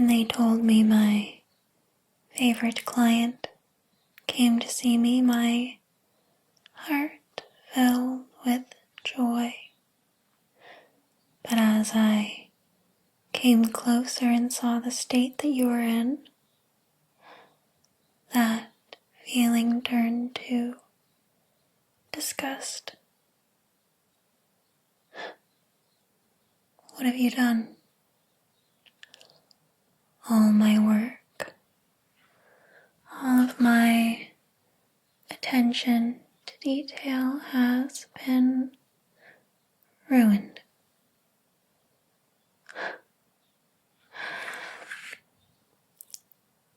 they told me my favorite client came to see me, my heart filled with joy. But as I came closer and saw the state that you were in, that feeling turned to disgust. What have you done? All my work, all of my attention to detail has been ruined.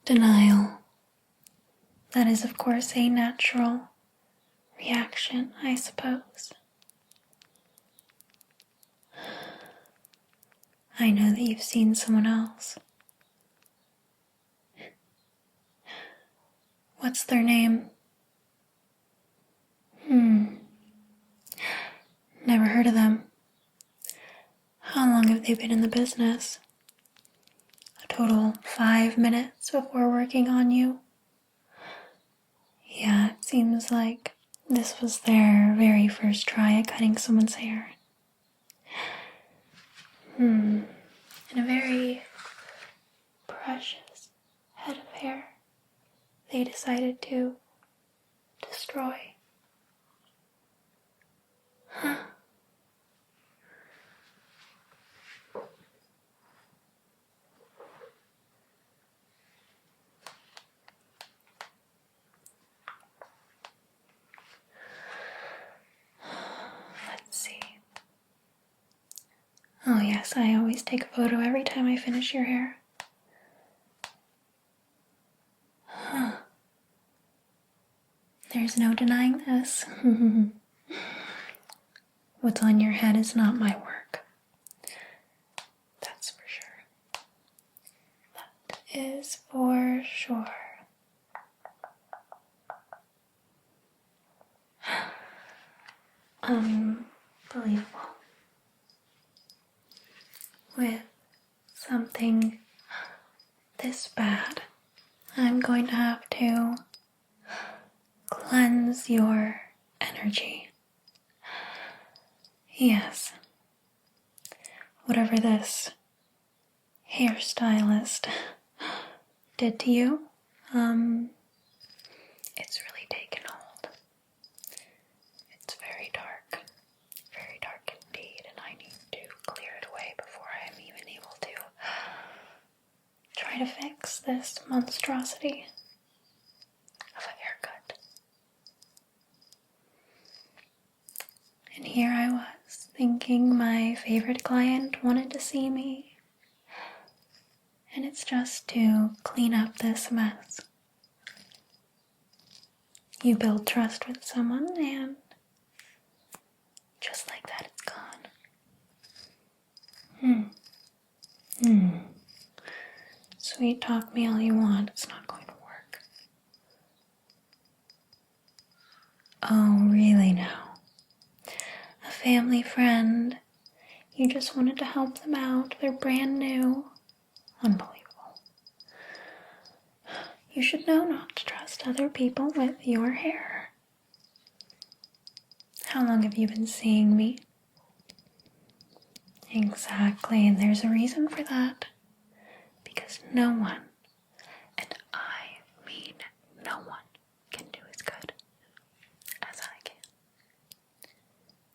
Denial. That is, of course, a natural reaction, I suppose. I know that you've seen someone else. What's their name? Never heard of them. How long have they been in the business? A total 5 minutes before working on you? Yeah, it seems like this was their very first try at cutting someone's hair. And a very precious head of hair they decided to destroy. Let's see. Oh yes, I always take a photo every time I finish your hair. There's no denying this. What's on your head is not my work. That's for sure. That is for sure. Unbelievable. With something this bad, I'm going to have to cleanse your energy. Yes. Whatever this hairstylist did to you, it's really taken hold. It's very dark indeed, and I need to clear it away before I am even able to try to fix this monstrosity of a haircut. And here I was, thinking my favorite client wanted to see me, and it's just to clean up this mess. You build trust with someone, and just like that, it's gone. Sweet talk me all you want, it's not going to work. Oh, really now? A family friend. You just wanted to help them out. They're brand new. Unbelievable. You should know not to trust other people with your hair. How long have you been seeing me? Exactly, and there's a reason for that. Because no one, and I mean no one, can do as good as I can.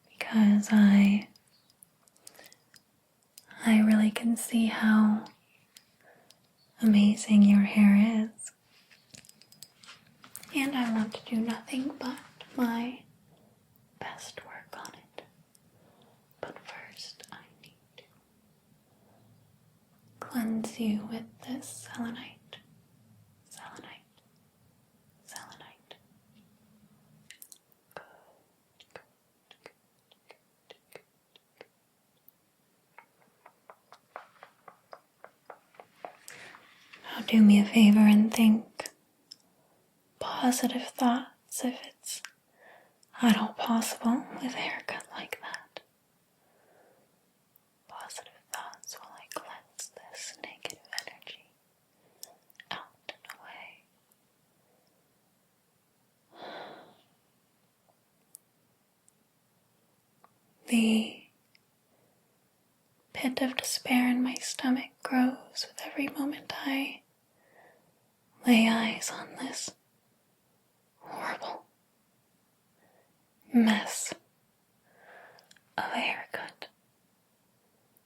Because I really can see how amazing your hair is. And I want to do nothing but my best work on it. But first, I need to cleanse you with this selenite. Now do me a favor and think positive thoughts if it's at all possible with a haircut like that. Positive thoughts while I cleanse this negative energy. The pit of despair in my stomach grows with every moment I lay eyes on this horrible mess of a haircut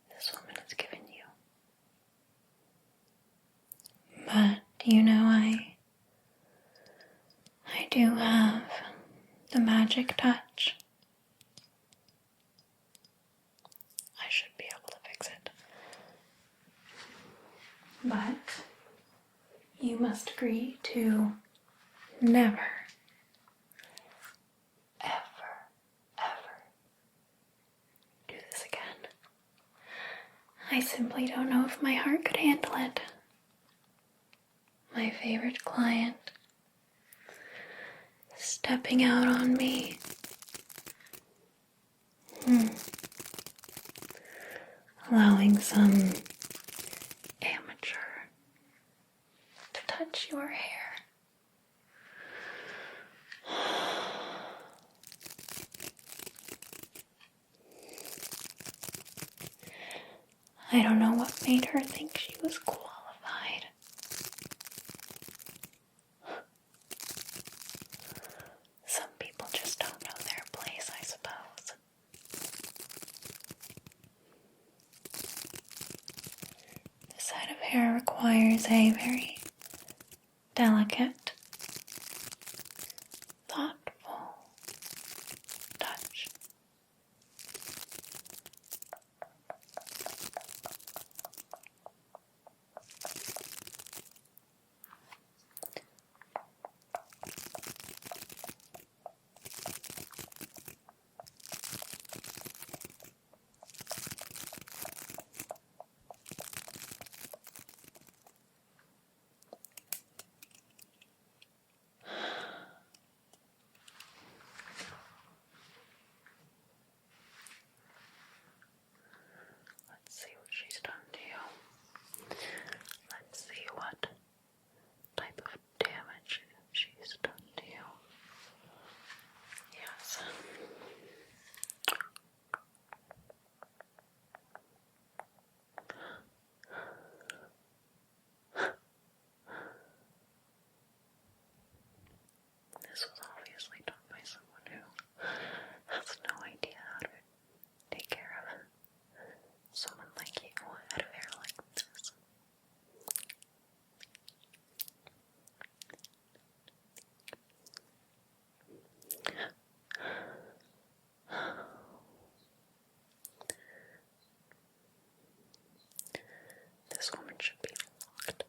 this woman has given you. But I do have the magic touch. I should be able to fix it. But you must agree to never, ever, ever do this again. I simply don't know if my heart could handle it. My favorite client stepping out on me. Allowing some amateur to touch your hair. I don't know what made her think she was qualified. Some people just don't know their place, I suppose. This side of hair requires a very delicate, thoughtful touch. Let's see what she's done to you. Let's see what type of damage she's done to you. Yes. This was obviously done by someone who has no idea how to take care of someone like you out of hair like this. This woman should be locked.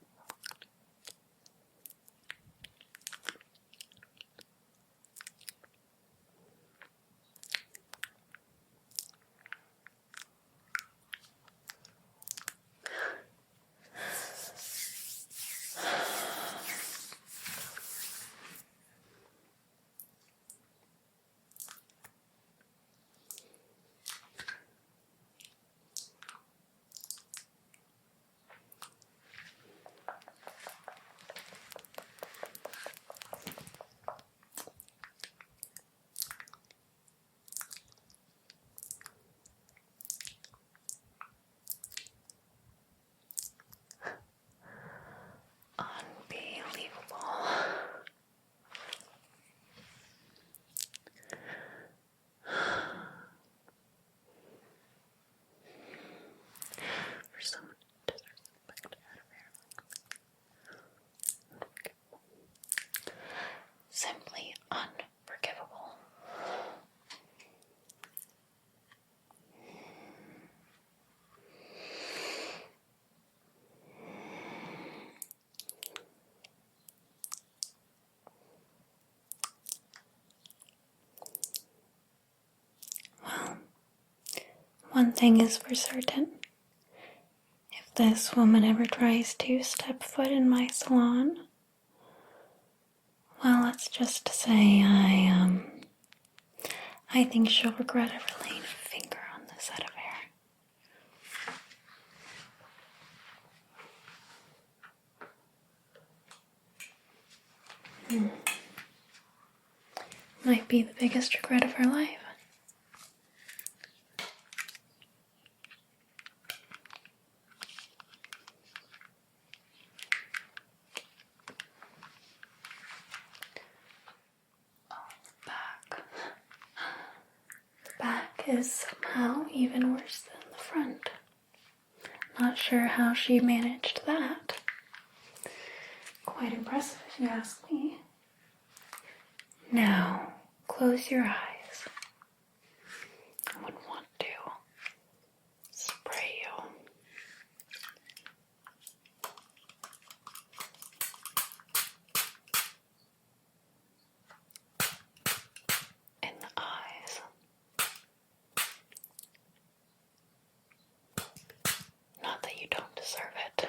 Unbelievable. For someone to disrespect out of hair like this. Simply unforgivable. Well, one thing is for certain. If this woman ever tries to step foot in my salon, well, let's just say I think she'll regret ever laying a finger on this head of hair. Might be the biggest regret of her life. is somehow even worse than the front. Not sure how she managed that. Quite impressive if you ask me. Now, close your eyes. I would want to spray you. In the eyes. Not that you don't deserve it.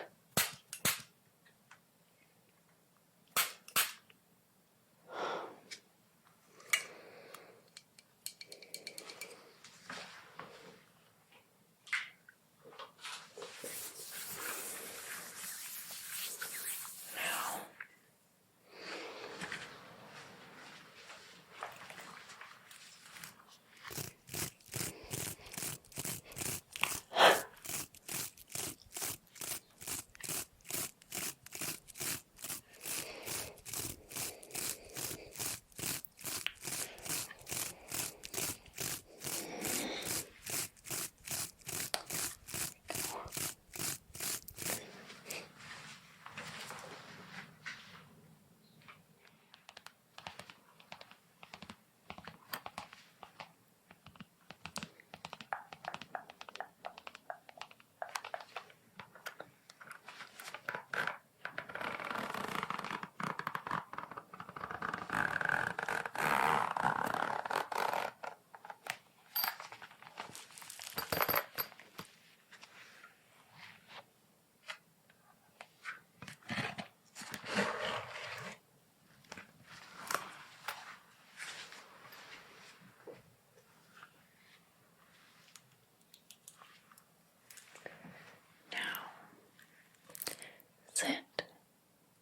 Sit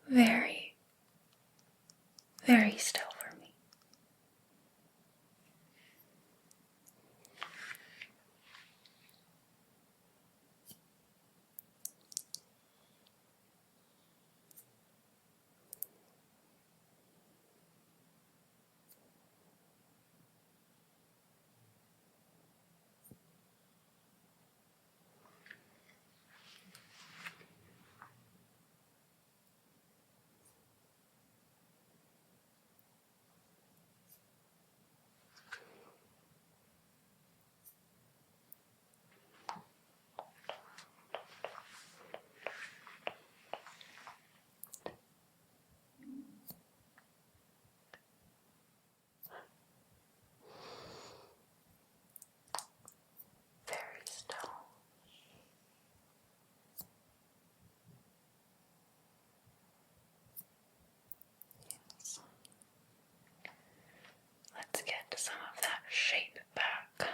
very, very still for me. Very still. Yes. Let's get some of that shape back.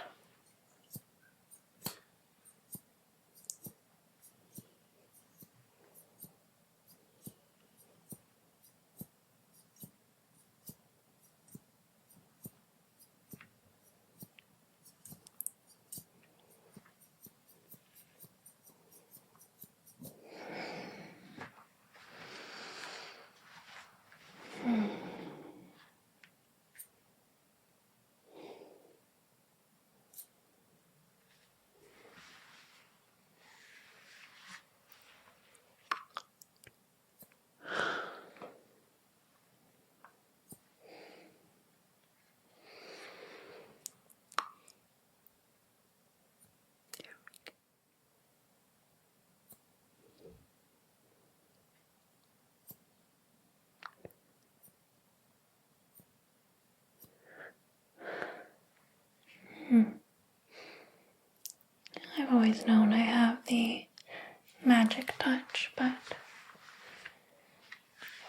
I've always known I have the magic touch, but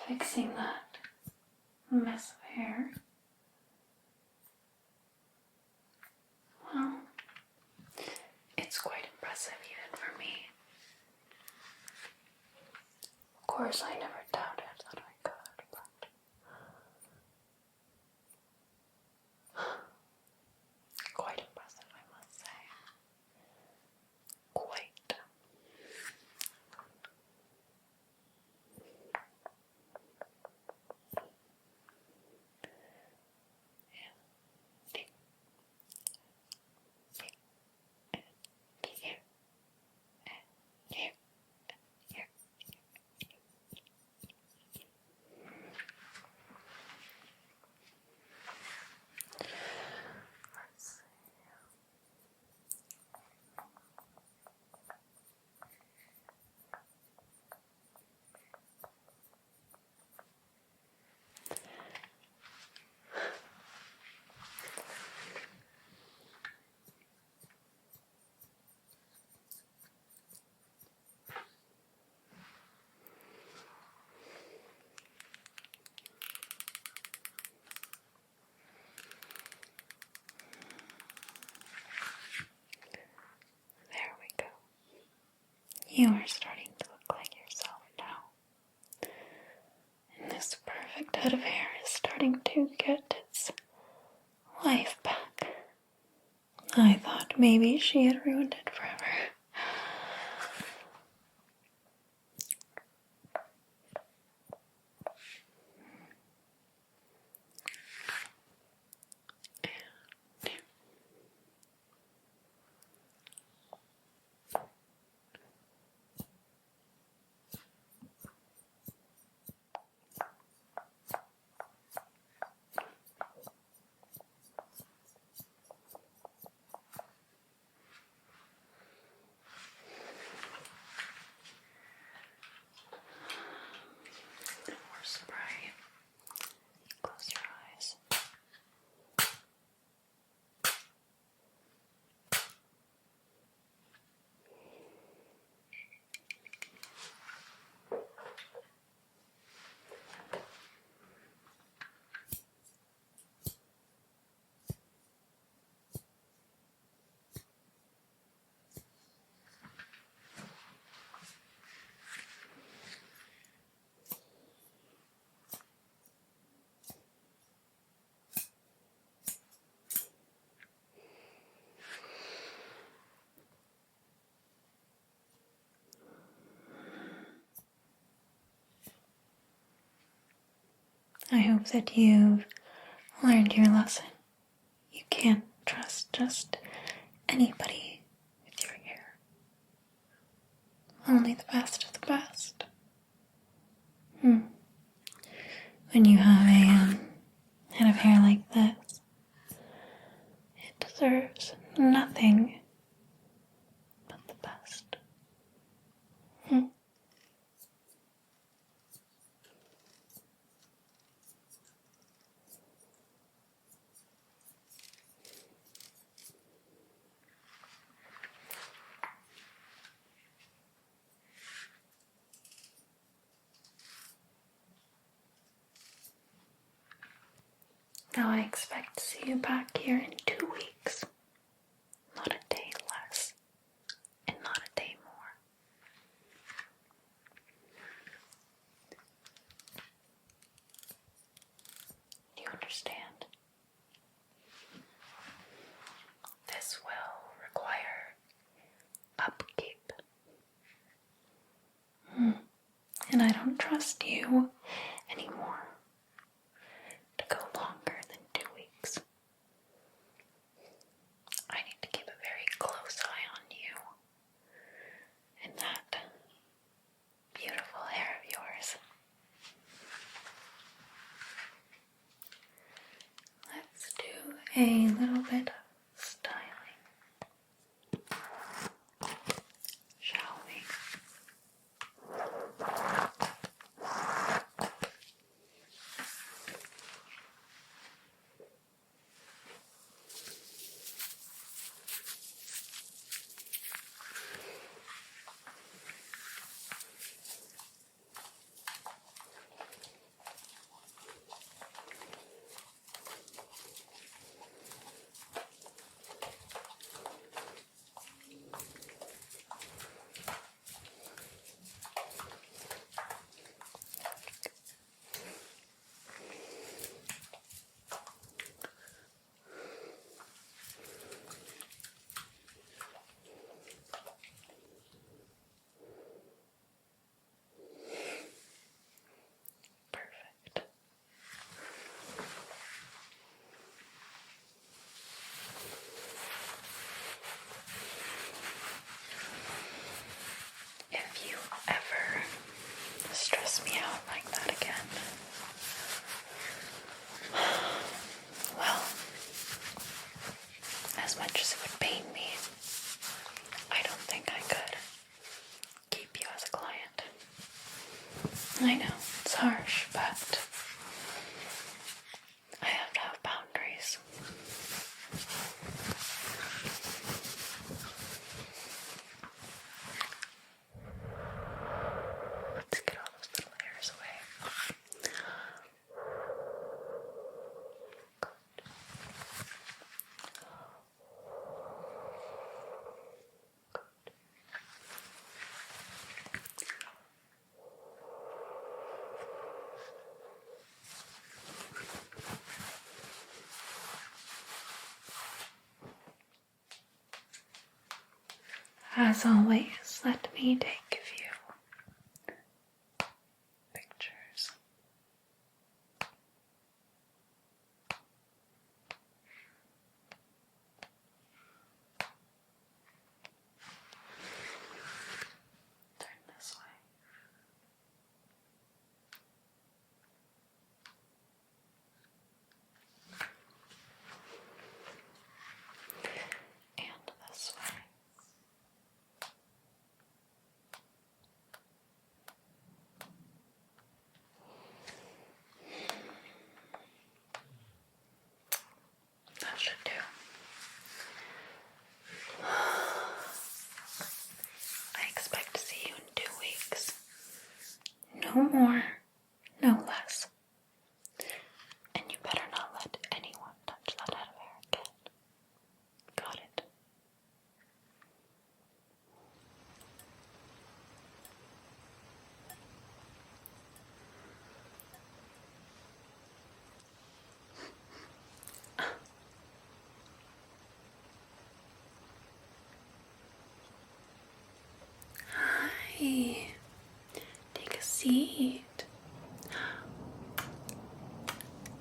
fixing that mess of hair, well, it's quite impressive even for me. Of course, I never doubted that I could, but quite impressive, I must say. Quite. You are starting to look like yourself now. And this perfect head of hair is starting to get its life back. I thought maybe she had ruined it forever. More spray. Close your eyes. I hope that you've learned your lesson. You can't trust just anybody with your hair. Only the best of the best. When you have a head of hair like this, it deserves nothing but the best. Now I expect to see you back here in 2 weeks. Not a day less, and not a day more. Do you understand? This will require upkeep. And I don't trust you anymore to go longer than 2 weeks. I need to keep a very close eye on you and that beautiful hair of yours. Let's do a little bit of styling, shall we? As always, let me take a few pictures. Turn this way. And this way. That should do. I expect to see you in 2 weeks. No more, no less. And you better not let anyone touch that head of hair again. Got it? Hi. Take a seat.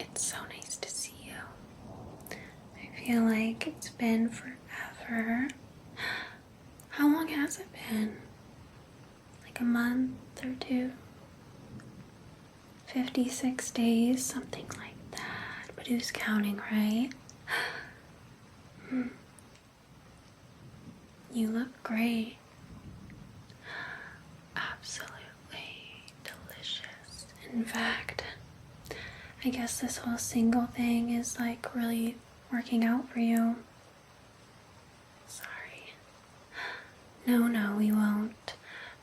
It's so nice to see you. I feel like it's been forever. How long has it been? Like a month or 2? 56 days, something like that. But who's counting, right? You look great. Absolutely delicious. In fact, I guess this whole single thing is like really working out for you. Sorry. No, we won't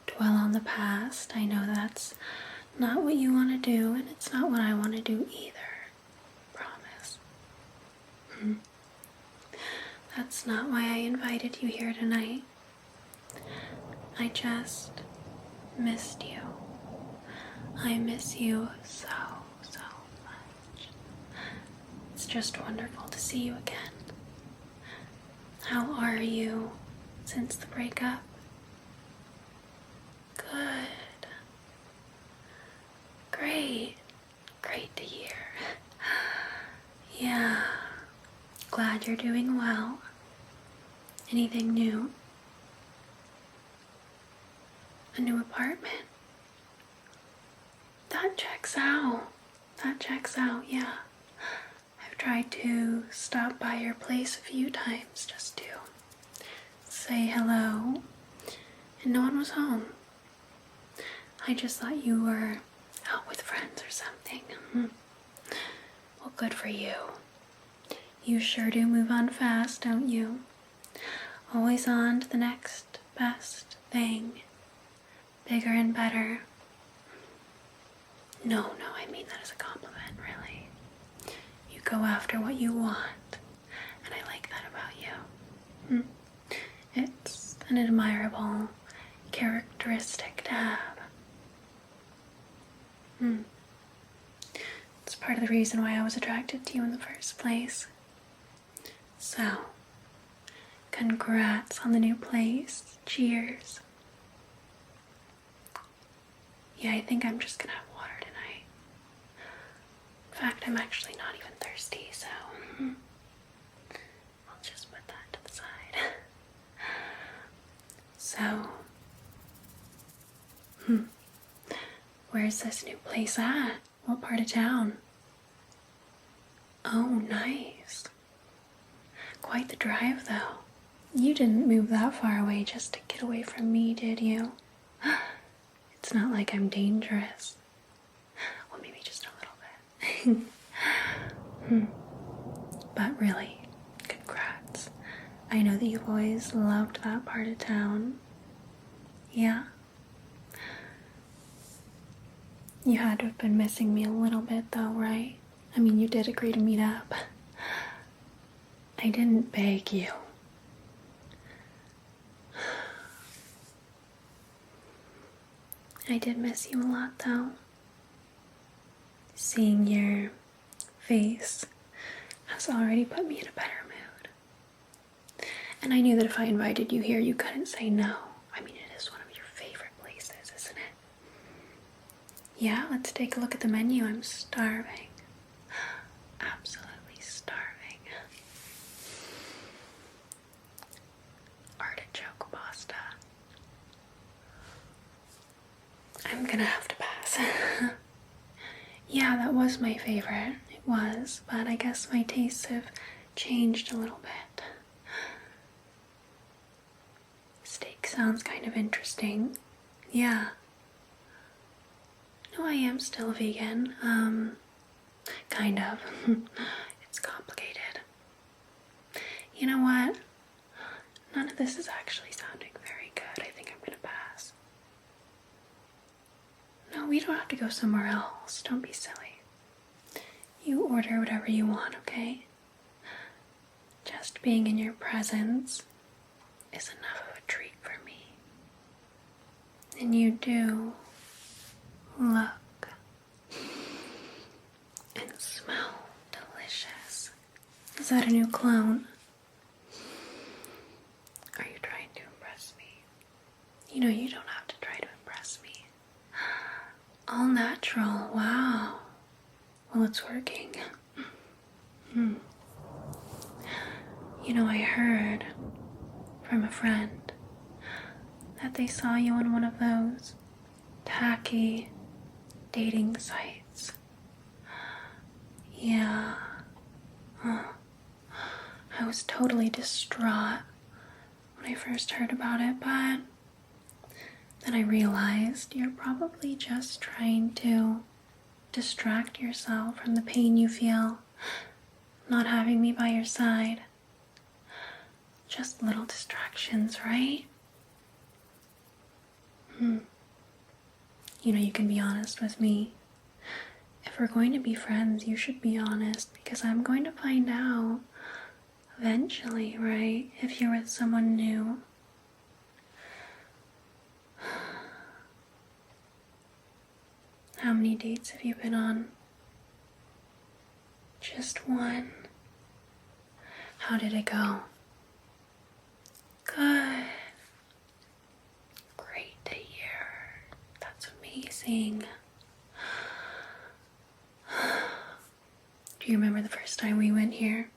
dwell on the past. I know that's not what you want to do, and it's not what I want to do either. Promise. That's not why I invited you here tonight. I just missed you. I miss you so much. It's just wonderful to see you again. How are you since the breakup? Good. Great to hear. Yeah, glad you're doing well. Anything new? A new apartment? That checks out, yeah. I've tried to stop by your place a few times just to say hello, and no one was home. I just thought you were out with friends or something. Well, good for you. You sure do move on fast, don't you? Always on to the next best thing. Bigger and better. No, I mean that as a compliment, really. You go after what you want, and I like that about you. It's an admirable characteristic to have. It's part of the reason why I was attracted to you in the first place. So, congrats on the new place. Cheers. Yeah, I think I'm just gonna have water tonight. In fact, I'm actually not even thirsty, so I'll just put that to the side. So, where's this new place at? What part of town? Oh, nice. Quite the drive, though. You didn't move that far away just to get away from me, did you? It's not like I'm dangerous. Well, maybe just a little bit. But really, congrats. I know that you've always loved that part of town. Yeah? You had to have been missing me a little bit though, right? I mean, you did agree to meet up. I didn't beg you. I did miss you a lot though. Seeing your face has already put me in a better mood. And I knew that if I invited you here, you couldn't say no. I mean, it is one of your favorite places, isn't it? Yeah, let's take a look at the menu. I'm starving. Absolutely starving. Artichoke pasta. I'm gonna have to pass. Yeah, that was my favorite. It was, but I guess my tastes have changed a little bit. Steak sounds kind of interesting. Yeah. No, I am still vegan. Kind of. It's complicated. You know what? None of this is actually sounding very good. I think I'm gonna pass. No, we don't have to go somewhere else. Don't be silly. You order whatever you want, okay? Just being in your presence is enough of a treat for me. And you do look and smell delicious. Is that a new clone? Are you trying to impress me? You know, you don't have to try to impress me. All natural, wow. Well, it's working. You know, I heard from a friend that they saw you on one of those tacky dating sites. Yeah. I was totally distraught when I first heard about it, but then I realized you're probably just trying to distract yourself from the pain you feel not having me by your side. Just little distractions, right? You know, you can be honest with me. If we're going to be friends, you should be honest, because I'm going to find out eventually, right? If you're with someone new. How many dates have you been on? Just one. How did it go? Good. Great to hear. That's amazing. Do you remember the first time we went here?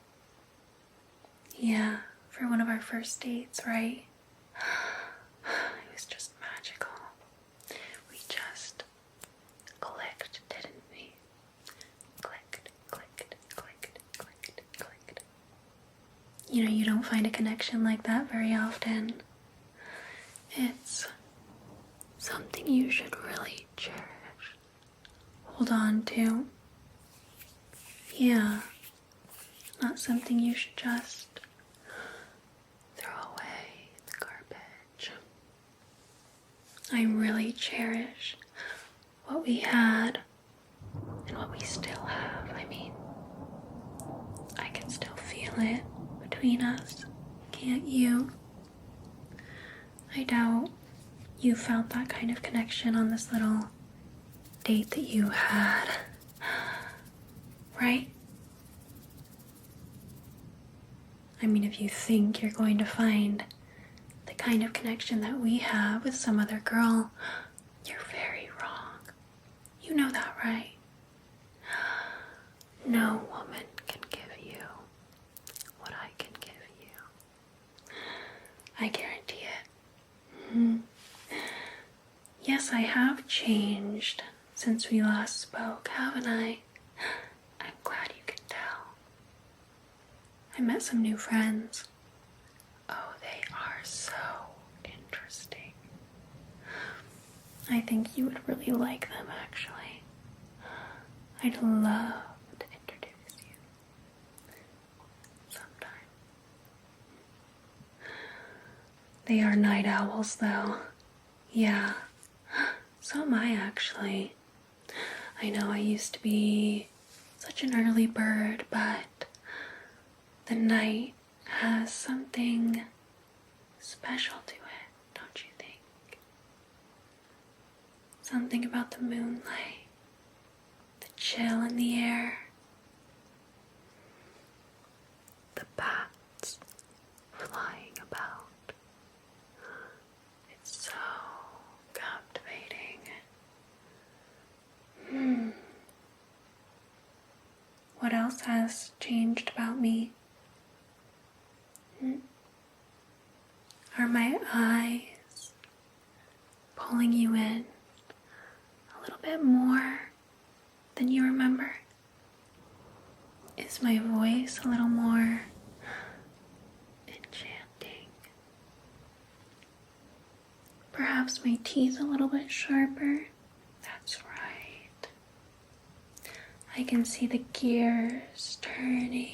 Yeah, for one of our first dates, right? It was just magical. We just clicked, didn't we? Clicked, clicked, clicked, clicked, clicked. You know, you don't find a connection like that very often. It's something you should really cherish. Hold on to. Yeah, not something you should just throw away in the garbage. I really cherish what we had and what we still have. I mean, I can still feel it between us, can't you? I doubt you felt that kind of connection on this little date that you had, right? I mean, if you think you're going to find the kind of connection that we have with some other girl, you're very wrong. You know that, right? No woman can give you what I can give you. I guarantee it. Yes, I have changed since we last spoke, haven't I? I'm glad you can tell. I met some new friends. Oh, they are so interesting. I think you would really like them, actually. I'd love to introduce you sometime. They are night owls, though. Yeah, so am I, actually. I know I used to be such an early bird, but the night has something special to it, don't you think? Something about the moonlight, the chill in the air, the bats flying else has changed about me? Are my eyes pulling you in a little bit more than you remember? Is my voice a little more enchanting? Perhaps my teeth a little bit sharper? That's right. I can see the gears turning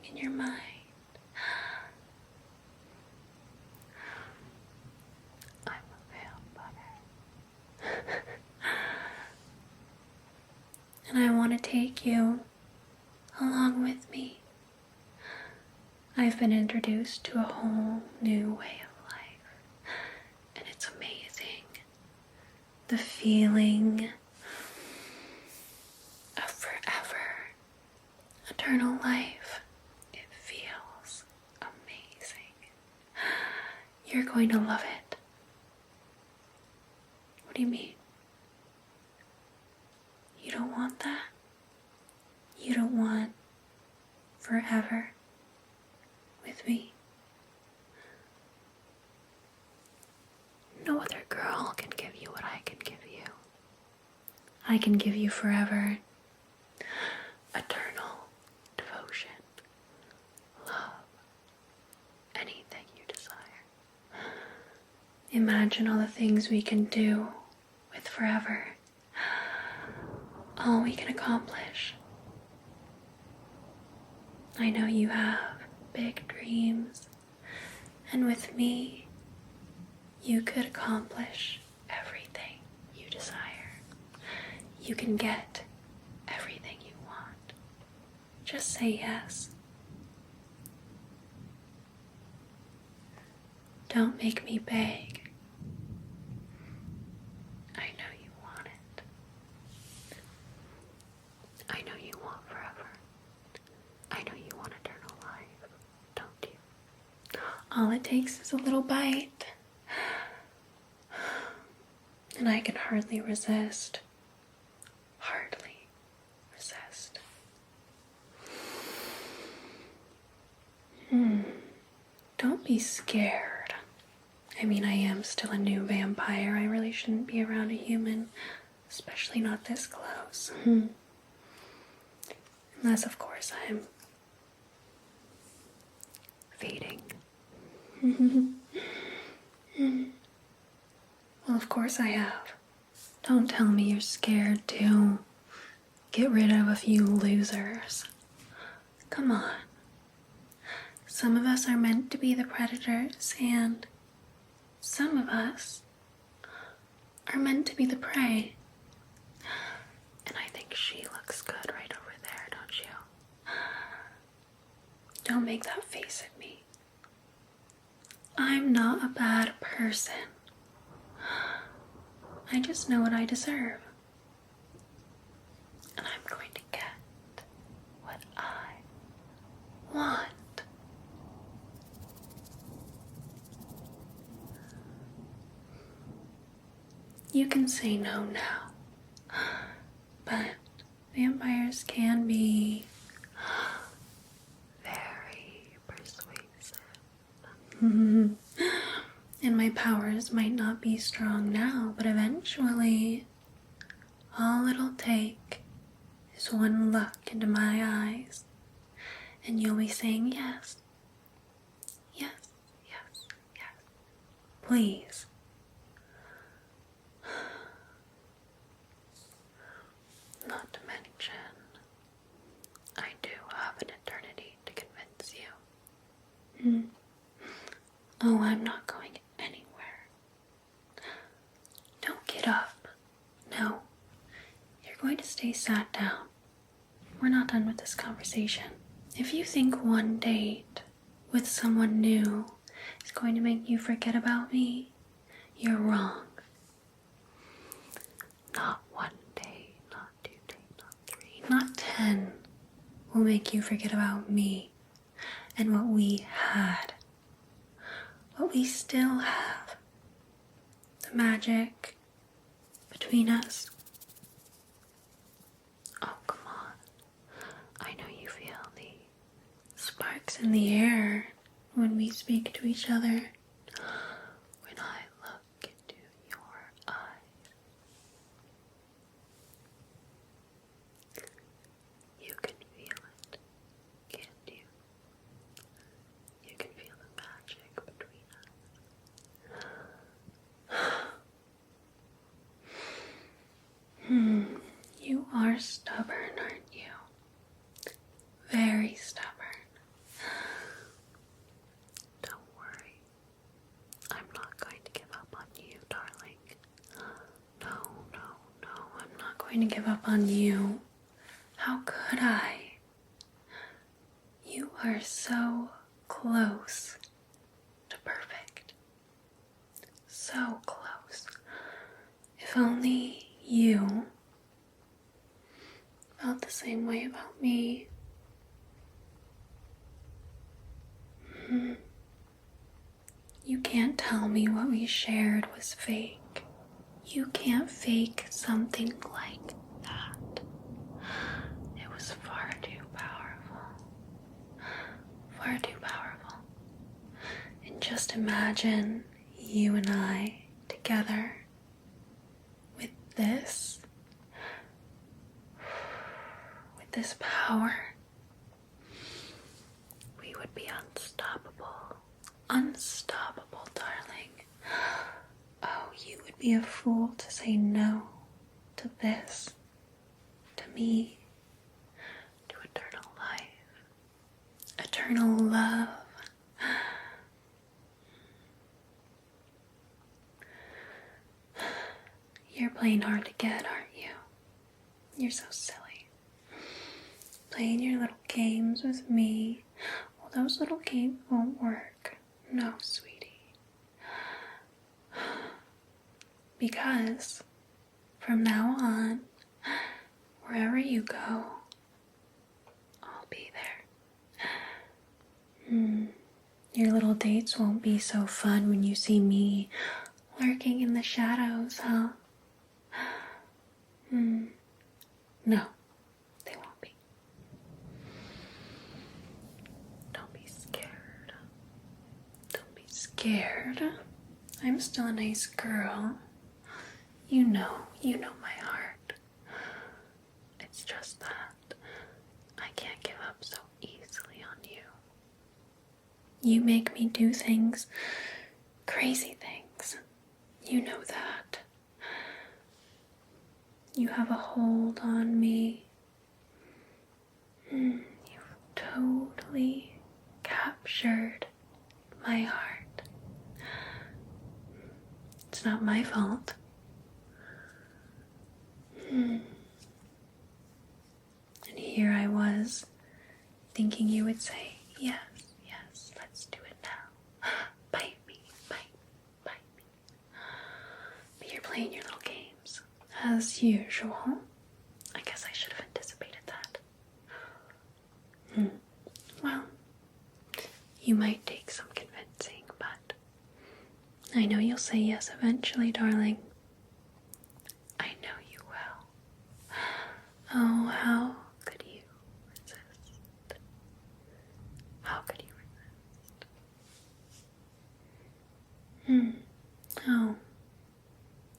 in your mind. I'm a vampire. And I want to take you along with me. I've been introduced to a whole new way of life, and it's amazing. The feeling of forever, eternal life, it feels amazing. You're going to love it. What do you mean? You don't want that? You don't want forever with me? No other girl can give you what I can give you. I can give you forever, eternal devotion, love, anything you desire. Imagine all the things we can do with forever, all we can accomplish. I know you have big dreams, and with me, you could accomplish everything you desire. You can get everything you want. Just say yes. Don't make me beg. I know you want it. I know you want forever. I know you want eternal life, don't you? All it takes is a little bite, and I can hardly resist. Hardly resist. Don't be scared. I mean, I am still a new vampire. I really shouldn't be around a human, especially not this close. Unless, of course, I'm fading. Well, of course I have. Don't tell me you're scared to get rid of a few losers. Come on. Some of us are meant to be the predators, and some of us are meant to be the prey. And I think she looks good right over there, don't you? Don't make that face at me. I'm not a bad person. I just know what I deserve. And I'm going to get what I want. You can say no now, but vampires can be very persuasive. And my powers might not be strong now, but eventually, all it'll take is one look into my eyes, and you'll be saying yes, yes, yes, yes, please. Not to mention, I do have an eternity to convince you. Oh, I'm not going anywhere. Don't get up. No, you're going to stay sat down. We're not done with this conversation. If you think one date with someone new is going to make you forget about me, you're wrong. Not 1 day, not 2 days, not 3, not 10 will make you forget about me and what we had, what we still have, the magic between us. Oh, come on. I know you feel sparks in the air when we speak to each other. When I look into your eyes, you can feel it, can't you? You can feel the magic between us. You are stubborn, aren't you? Very stubborn. Don't worry. I'm not going to give up on you, darling. No, I'm not going to give up on you. How could I? You are so close to perfect. So close. If only you felt the same way about me. You can't tell me what we shared was fake. You can't fake something like that. It was far too powerful. Far too powerful. And just imagine you and I together with this power. We would be unstoppable. Unstoppable, darling. Oh, you would be a fool to say no to this, to me, to eternal life, eternal love. You're playing hard to get, aren't you? You're so silly. Playing your little games with me. Well, those little games won't work. No, sweetie. Because from now on, wherever you go, I'll be there. Your little dates won't be so fun when you see me lurking in the shadows, huh? No, they won't be. Don't be scared. Don't be scared. I'm still a nice girl. You know my heart. It's just that I can't give up so easily on you. You make me do things, crazy things. You know that. You have a hold on me. You've totally captured my heart. It's not my fault. And here I was, thinking you would say, yes, let's do it now. Bite me. But you're playing your little games, as usual. I guess I should have anticipated that. Well, you might take some convincing, but I know you'll say yes eventually, darling. I know you will. Oh, how could you resist? How could you resist? Oh,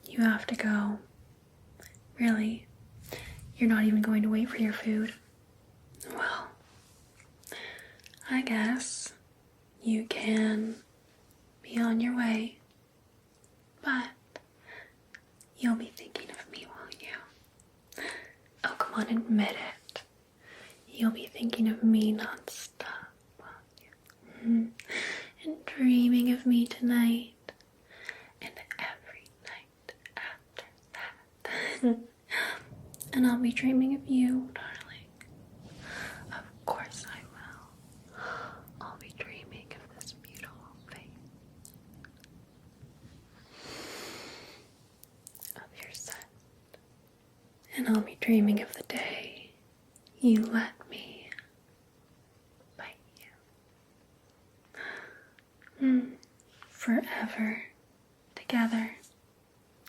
you have to go. Really? You're not even going to wait for your food? Well, I guess you can be on your way, but you'll be thinking of me, won't you? Oh, come on, admit it. You'll be thinking of me non-stop, won't you? And dreaming of me tonight, and every night after that. And I'll be dreaming of you, darling. Of course I will. I'll be dreaming of this beautiful face. Of your son. And I'll be dreaming of the day you let me bite you. Forever together.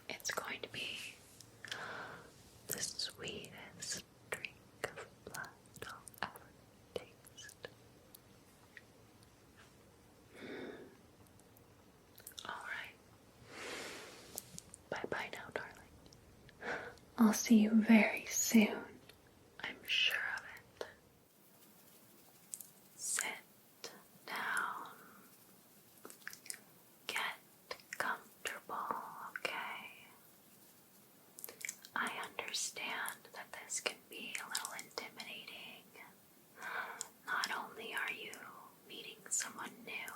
It's going to be the sweetest drink of blood I'll ever taste. I'll see you very soon. I'm sure of it. Sit down. Get comfortable, okay? I understand that this can be a little intimidating. Not only are you meeting someone new,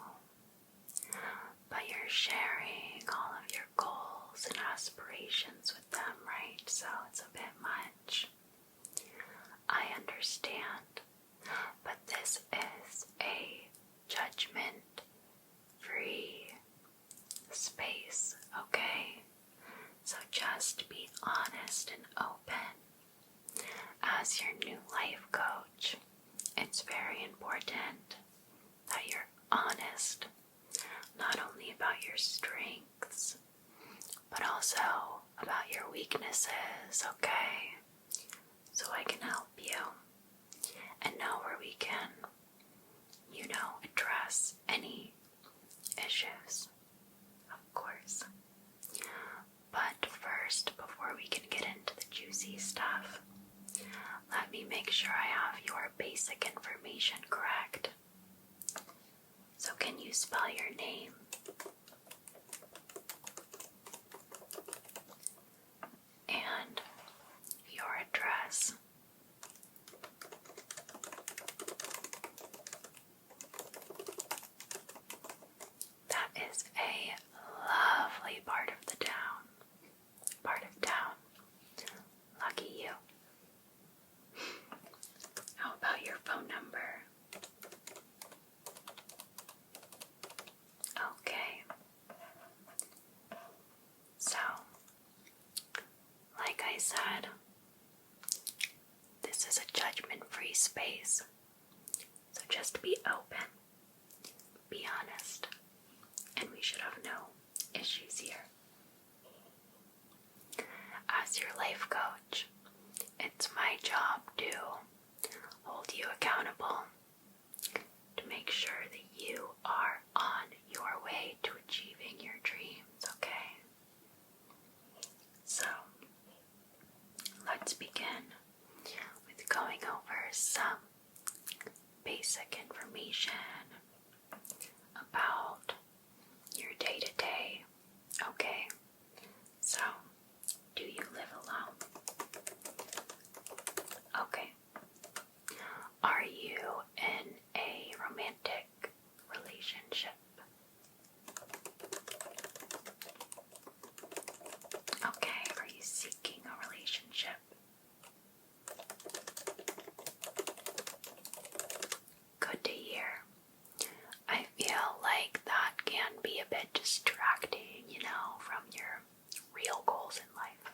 but you're sharing all of your goals and aspirations with them, right? So it's a bit much. I understand, but this is a judgment-free space, okay? So just be honest and open. As your new life coach, it's very important that you're honest, not only about your strengths, but also about your weaknesses, okay? So I can help you and know where we can, address any issues, of course. But first, before we can get into the juicy stuff, let me make sure I have your basic information correct. So can you spell your name? And your address? That is a lovely part of the town. Lucky you. How about your phone number? Okay. So, like I said, this is a judgment-free space. So just be open, be honest, and we should have no issues here. As your life coach, it's my job to hold you accountable, to make sure that you are on your way to achieving your dreams, okay? So, let's begin with going over some basic information about your day-to-day, okay? So, do you live alone? Okay. Are you in a romantic relationship? Okay, are you seeking a relationship? Good to hear. I feel like that can be a bit distracting, from your real goals in life.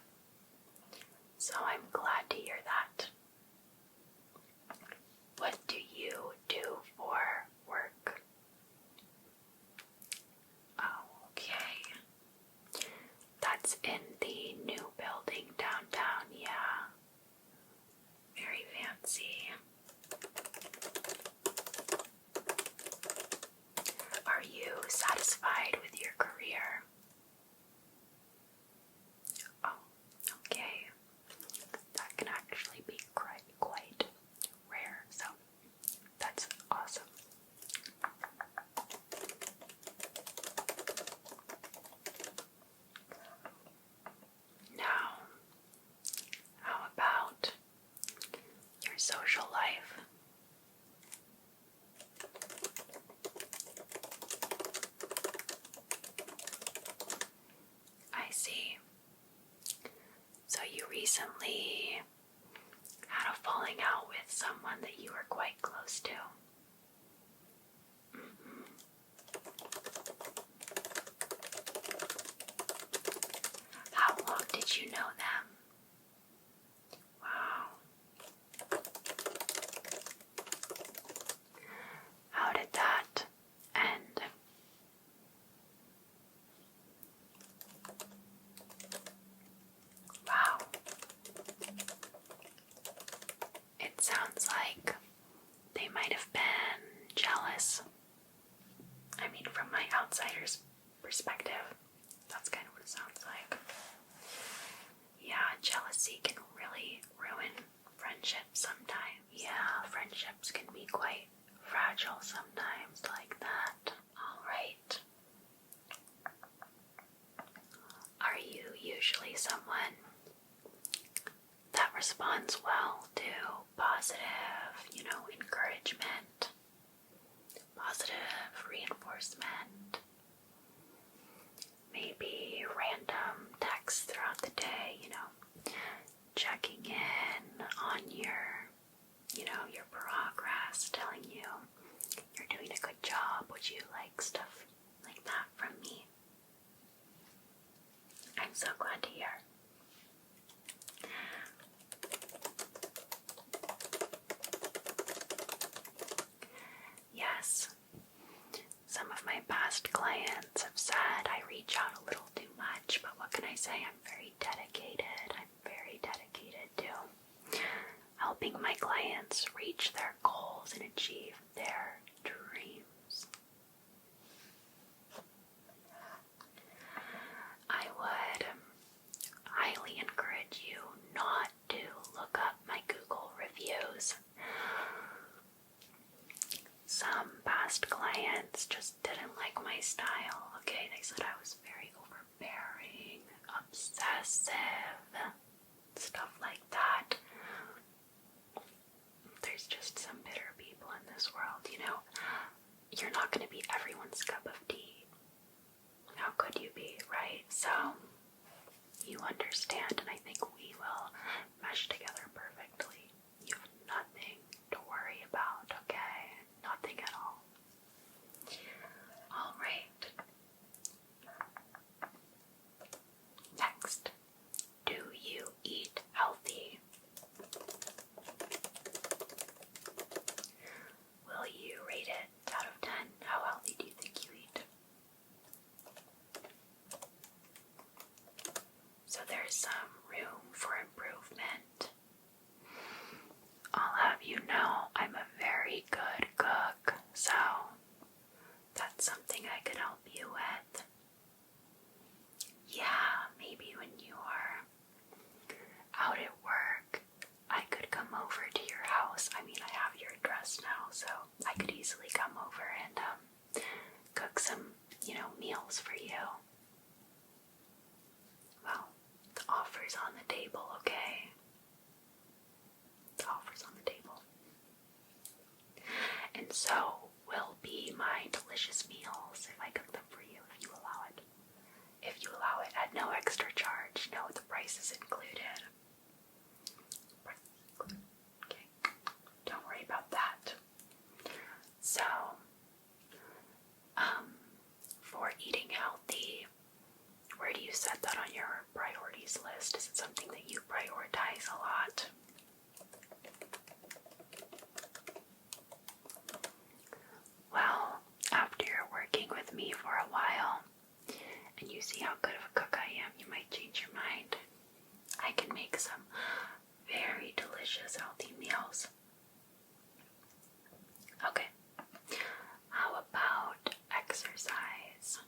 So I'm glad to hear that. What do you do for work? Okay. That's in the new building downtown, yeah. Very fancy. Are you satisfied with your career? Oh, okay. That can actually be quite rare, so that's awesome. Now, how about your social life? I see. So you recently had a falling out with someone that you were quite close to. How long did you know them? Wow. How did that end? Wow. It sounds like they might have been jealous. I mean, from my outsider's perspective, that's kind of what it sounds like. Yeah, jealousy can really ruin friendships sometimes. Yeah, friendships can be quite fragile sometimes like that. Alright. Are you usually someone that responds well to positive, encouragement, positive reinforcement, maybe random texts throughout the day, checking in on your progress, telling you you're doing a good job? Would you like stuff like that from me? I'm so glad to hear. Yes, some of my past clients have said I reach out a little too much, but what can I say? I'm very dedicated. I'm very dedicated to helping my clients reach their goals and achieve their dreams. I would highly encourage you not to look up my Google reviews. Some past clients just didn't like my style, okay? They said I was very overbearing, obsessive, stuff like that. There's just some bitter people in this world, You're not going to be everyone's cup of tea. How could you be, right? So, you understand, and I think we will mesh together perfectly. You have nothing to worry about, okay? Nothing at all. Alright. Next, do you eat healthy? Will you rate it out of 10? How healthy do you think you eat? So there's some room for improvement. I'll have you know I'm a very good cook, so that's something I could help you with. Yeah, maybe when you are out at work, I could come over to your house. I mean, I have your address now, so I could easily come over and cook some, meals for you. Well, the offer's on the table, okay? The offer's on the table. And so will be my delicious meals if I cook them for you, if you allow it. If you allow it at no extra charge. No, the price is included. Okay, don't worry about that. So, for eating healthy, where do you set that on your priorities list? Is it something that you prioritize a lot? Well, after you're working with me for a while, and you see how good of a cook I am, you might change your mind. I can make some very delicious healthy meals. Okay. How about exercise?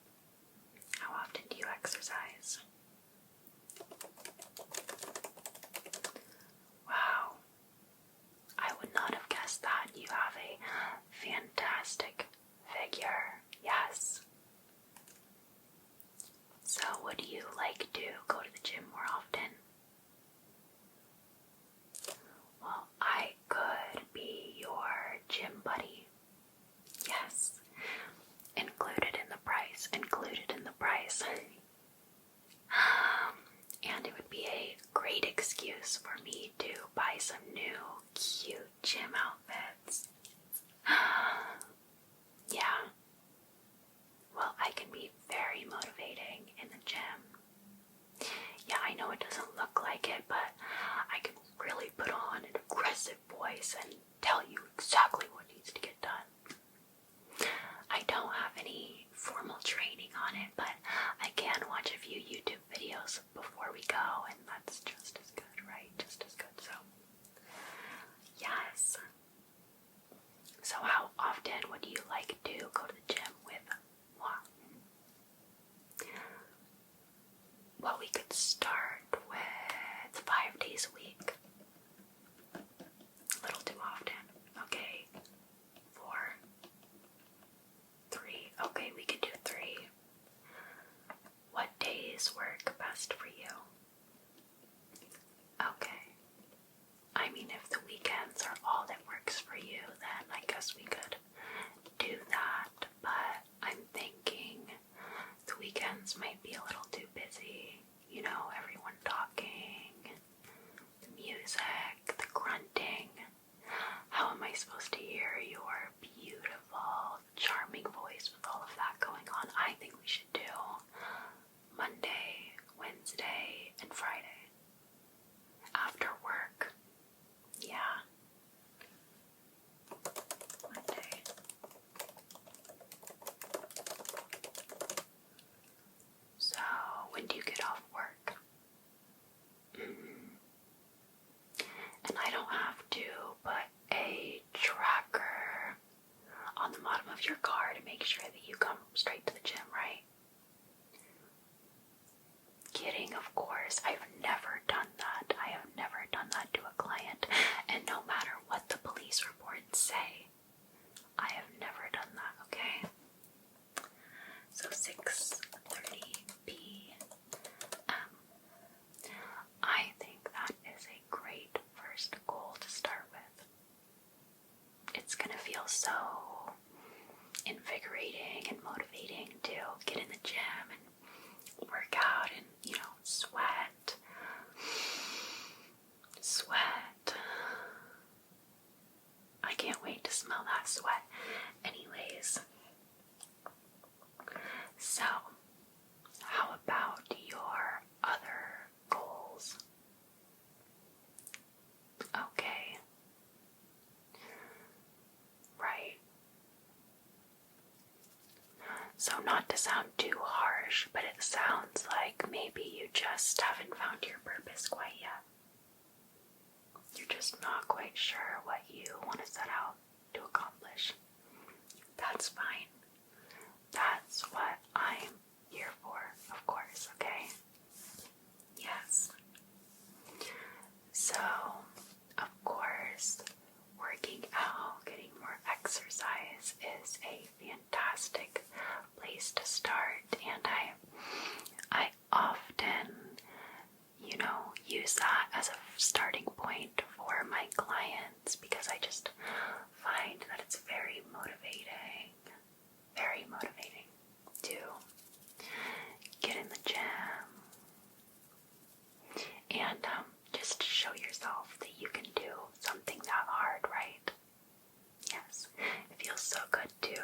How often do you exercise? Well, Okay, we can do 3. What days work best for you? Okay. I mean, if the weekends are all that works for you, then I guess we could do that. But I'm thinking the weekends might be a little too busy. You know, everyone talking, the music, the grunting. How am I supposed to hear your beautiful, charming voice with all of that going on? I think we should do Monday, Wednesday, and Friday. After work. Yeah. Monday. So, when do you get off work? And I don't have to put a tracker on the bottom of your car to make sure that you come straight to the gym, right? Kidding, of course. I've never done that. I have never done that to a client. And no matter what the police reports say, I have never done that, okay? So 6:30 p.m. I think that is a great first goal to start with. It's gonna feel so invigorating and motivating to get in the gym and work out and, you know, sweat. I can't wait to smell that sweat. Anyways, so how about your other goals? Okay. Right. So not to sound too harsh, but it sounds like maybe you just haven't found your purpose quite yet. You're just not quite sure what you want to set out to accomplish. That's fine. That's what I'm here for, of course, okay? Yes. So, of course, working out, getting more exercise is a fantastic place to start, and I often, you know, use that as a starting point for my clients because I just find that it's very motivating to get in the gym and just show yourself that you can do something that hard, right? Yes, it feels so good to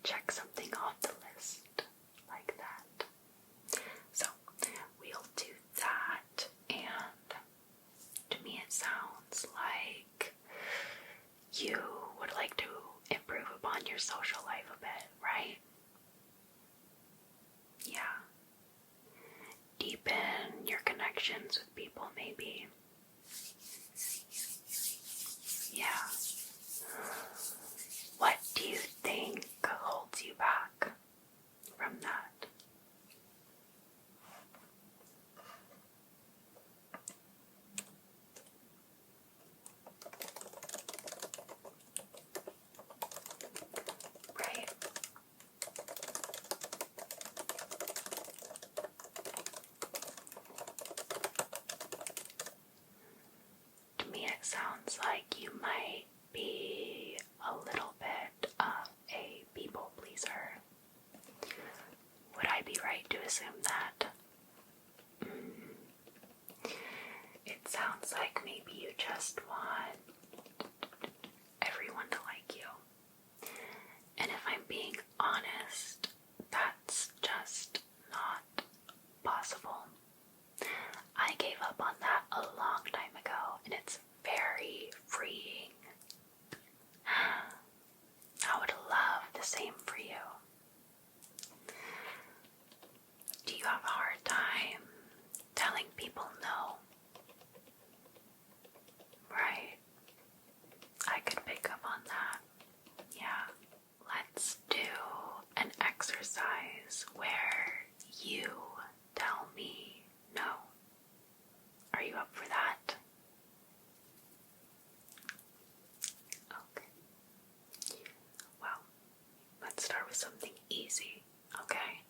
check something off the list like that. So we'll do that, and to me it sounds like you would like to improve upon your social life a bit, right? Yeah. Deepen your connections with people, maybe. Yeah. What do you think holds you back from that? Right. To me, it sounds like you might be a little bit of a people pleaser. Would I be right to assume that? It sounds like maybe you just want everyone to like you. And if I'm being honest, that's just not possible. I gave up on that a long time ago, and it's very freeing. I would love the same for you. Do you have a hard time telling people no? Right. I could pick up on that. Yeah. Let's do an exercise where you tell me no. Are you up for that? Okay. Well, let's start with something easy. easy, okay?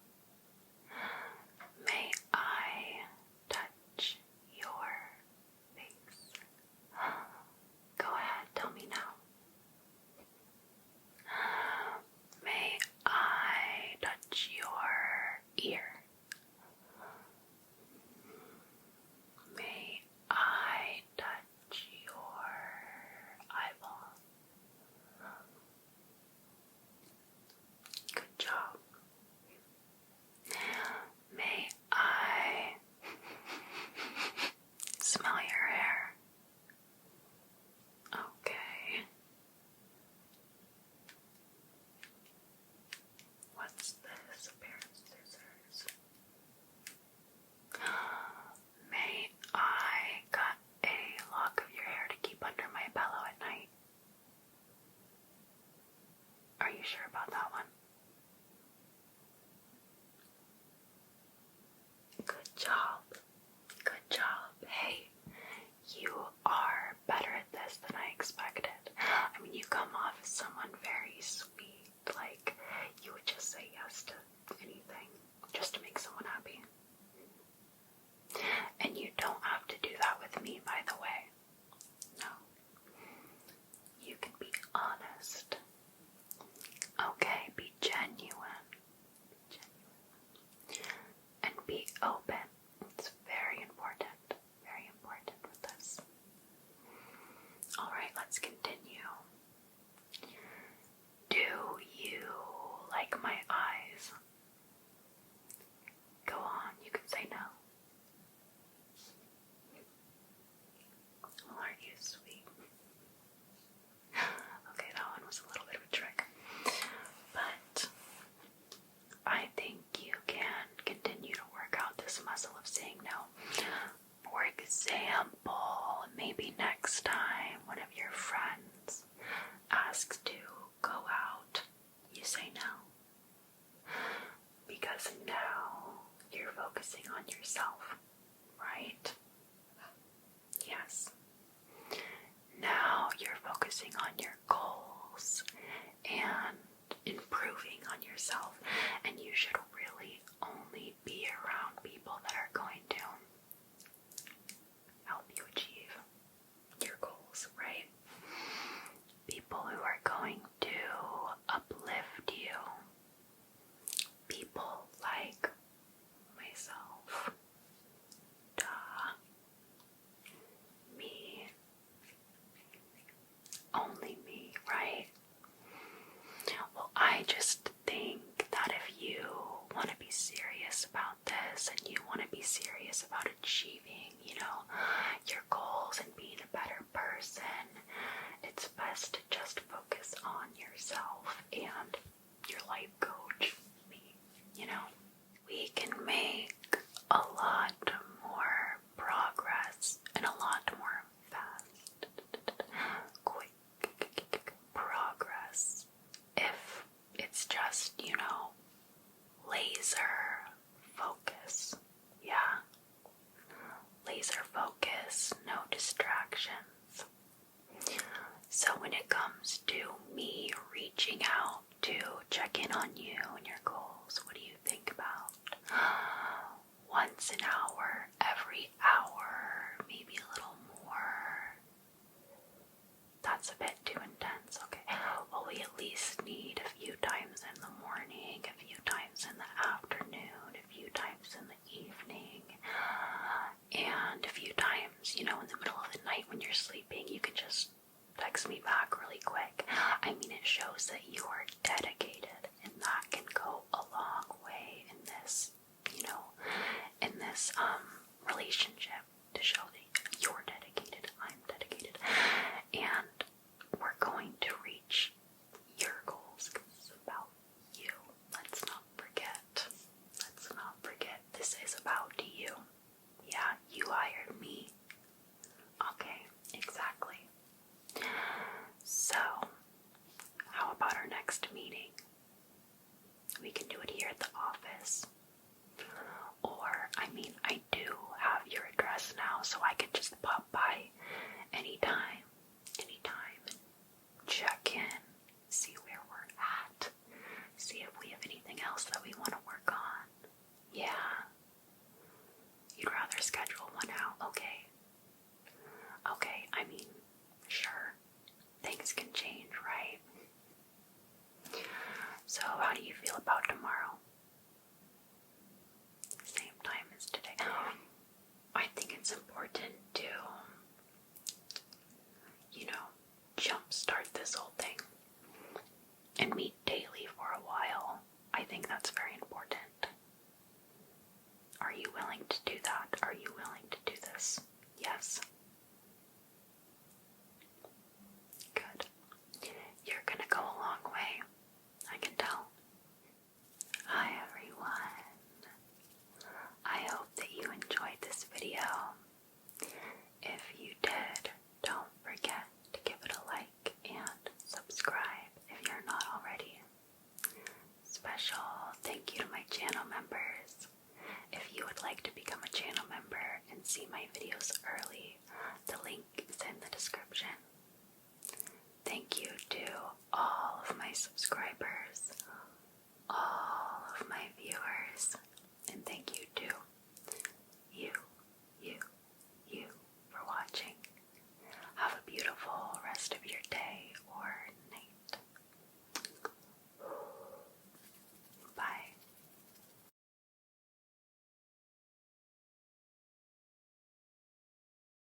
May I touch your face? Go ahead, tell me now. May I touch your ear? May I touch your eyeball? Good job. May I smell your hair? Okay. What's this? A pair of scissors. May I cut a lock of your hair to keep under my pillow at night? Are you sure about that one? Good job. Good job. Hey, you are better at this than I expected. I mean, you come off as someone very sweet. Like, you would just say yes to anything just to make someone happy. And you don't have to do that with me, by the way. No. You can be honest. Okay, be genuine. And be open. It's very important. Very important with this. Alright, let's continue. Do you like my eyes? Go on, you can say no. Well, aren't you sweet? Okay, that one was a little bit of a trick. But I think you can continue to work out this muscle of saying no. For example, maybe next time one of your friends asks to go out, you say no. Because now you're focusing on yourself, right? Yes. Now you're focusing on your goals and improving on yourself, and you should really only be around people that are going to help you achieve your goals, right? People who are going to uplift you. People like myself. Duh. Me. Only me, right? Well, I just think that if you want to be serious about this and you want to be serious about achieving, your goals and being a better person, it's best to just focus on yourself and your life coach, me, We can make a lot more progress and a lot more fast, quick progress if it's just, laser focus. Yeah. Laser focus, no distractions. So when it comes to me reaching out to check in on you and your goals, what do you think about? Once an hour, every hour, maybe a little more. That's a bit too intense, okay. Well, we at least need a few times in the morning, a few times in the afternoon, a few times in the evening, and a few times, in the middle of the night when you're sleeping. You can just text me back really quick. I mean, it shows that you are dedicated, and that can go a long way in this, relationship, to show that you're dedicated, I'm dedicated, and we're going to reach your goals because it's about you. Let's not forget. This is about you. Yeah, you hired me. Okay, exactly. So, how about our next meeting? We can do it here at the office. Or, I do have your address now, so I can just pop by anytime, and check in, see where we're at, see if we have anything else Okay. Okay, I mean, sure. Things can change, right? So, how do you feel about tomorrow? Same time as today. I think it's important to, jumpstart this whole thing and meet daily for a while. I think that's very important. Are you willing to do that? Are you willing to do this? Yes. Good. You're gonna go a long way. I can tell. Hi everyone. I hope that you enjoyed this video. If you did, don't forget to give it a like and subscribe if you're not already. Special thank you to my channel members. If you would like to become a channel member and see my videos early, the link is in